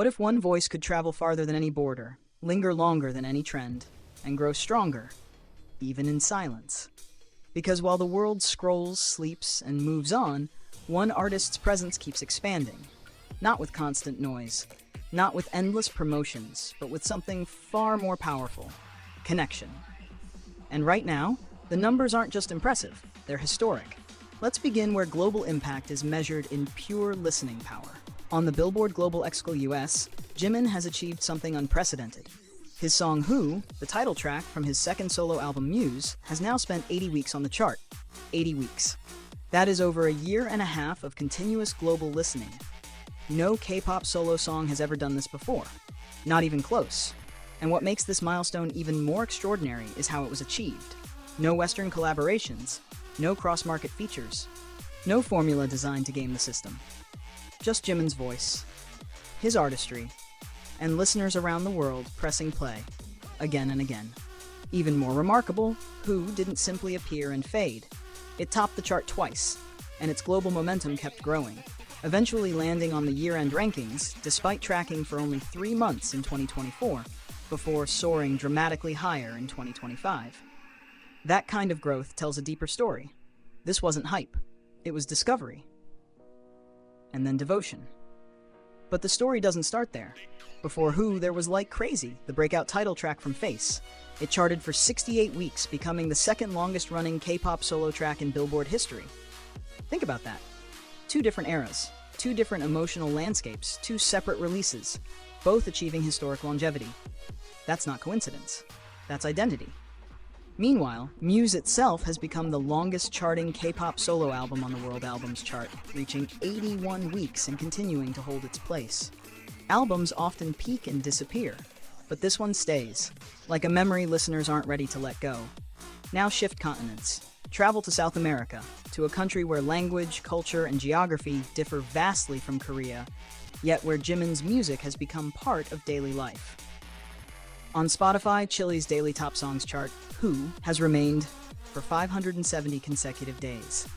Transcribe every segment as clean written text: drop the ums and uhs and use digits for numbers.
if one voice could travel farther than any border, linger longer than any trend, and grow stronger, even in silence? Because while the world scrolls, sleeps, and moves on, one artist's presence keeps expanding. Not with constant noise, not with endless promotions, but with something far more powerful: connection. And right now, the numbers aren't just impressive, they're historic. Let's begin where global impact is measured in pure listening power. On the Billboard Global Excl US, Jimin has achieved something unprecedented. His song Who, the title track from his second solo album Muse, has now spent 80 weeks on the chart. 80 weeks. That is over a year and a half of continuous global listening. No K-pop solo song has ever done this before. Not even close. And what makes this milestone even more extraordinary is how it was achieved. No Western collaborations, no cross-market features, no formula designed to game the system. Just Jimin's voice, his artistry, and listeners around the world pressing play, again and again. Even more remarkable, Who didn't simply appear and fade. It topped the chart twice, and its global momentum kept growing, eventually landing on the year-end rankings despite tracking for only 3 months in 2024, before soaring dramatically higher in 2025. That kind of growth tells a deeper story. This wasn't hype, it was discovery. And then devotion. But the story doesn't start there. Before Who, there was Like Crazy, the breakout title track from Face. It charted for 68 weeks, becoming the second longest running K-pop solo track in Billboard history. Think about that. 2 different eras, 2 different emotional landscapes, 2 separate releases, both achieving historic longevity. That's not coincidence. That's identity. Meanwhile, Muse itself has become the longest charting K-pop solo album on the World Albums chart, reaching 81 weeks and continuing to hold its place. Albums often peak and disappear, but this one stays, like a memory listeners aren't ready to let go. Now shift continents. Travel to South America, to a country where language, culture, and geography differ vastly from Korea, yet where Jimin's music has become part of daily life. On Spotify, Chile's daily top songs chart, Who has remained for 570 consecutive days.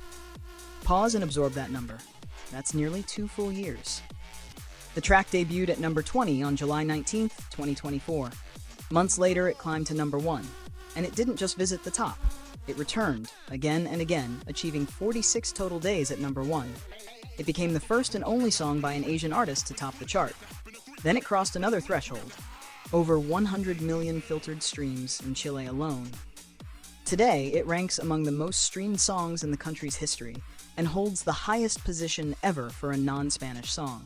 Pause and absorb that number. That's nearly 2 full years. The track debuted at number 20 on July 19, 2024. Months later, it climbed to number 1. And it didn't just visit the top. It returned, again and again, achieving 46 total days at number 1. It became the first and only song by an Asian artist to top the chart. Then it crossed another threshold. Over 100 million filtered streams in Chile alone. Today, it ranks among the most streamed songs in the country's history and holds the highest position ever for a non-Spanish song.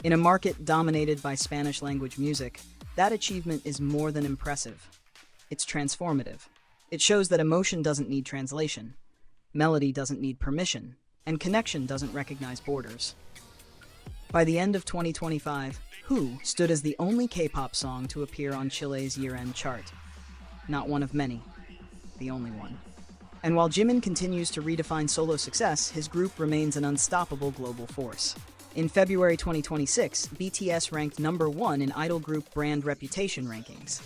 In a market dominated by Spanish-language music, that achievement is more than impressive. It's transformative. It shows that emotion doesn't need translation, melody doesn't need permission, and connection doesn't recognize borders. By the end of 2025, Who stood as the only K-pop song to appear on Chile's year-end chart. Not one of many, the only one. And while Jimin continues to redefine solo success, his group remains an unstoppable global force. In February 2026, BTS ranked number 1 in idol group brand reputation rankings.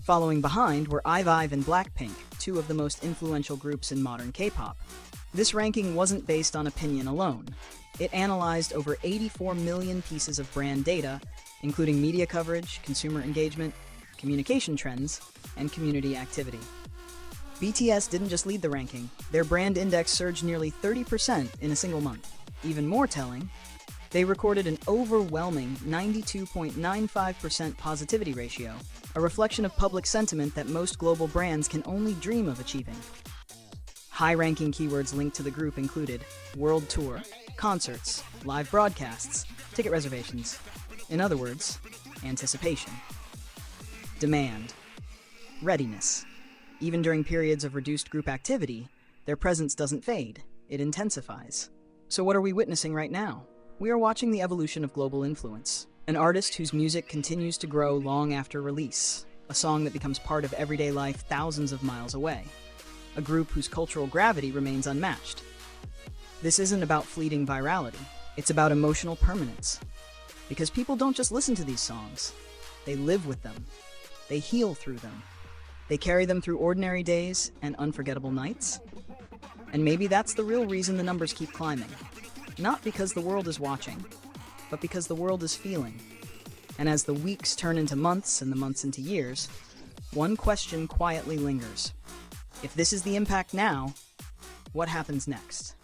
Following behind were IVE and Blackpink, 2 of the most influential groups in modern K-pop. This ranking wasn't based on opinion alone. It analyzed over 84 million pieces of brand data, including media coverage, consumer engagement, communication trends, and community activity. BTS didn't just lead the ranking. Their brand index surged nearly 30% in a single month. Even more telling, they recorded an overwhelming 92.95% positivity ratio, a reflection of public sentiment that most global brands can only dream of achieving. High-ranking keywords linked to the group included world tour, concerts, live broadcasts, ticket reservations. In other words, anticipation. Demand. Readiness. Even during periods of reduced group activity, their presence doesn't fade, it intensifies. So what are we witnessing right now? We are watching the evolution of global influence. An artist whose music continues to grow long after release. A song that becomes part of everyday life thousands of miles away. A group whose cultural gravity remains unmatched. This isn't about fleeting virality. It's about emotional permanence. Because people don't just listen to these songs. They live with them. They heal through them. They carry them through ordinary days and unforgettable nights. And maybe that's the real reason the numbers keep climbing. Not because the world is watching, but because the world is feeling. And as the weeks turn into months and the months into years, one question quietly lingers. If this is the impact now, what happens next?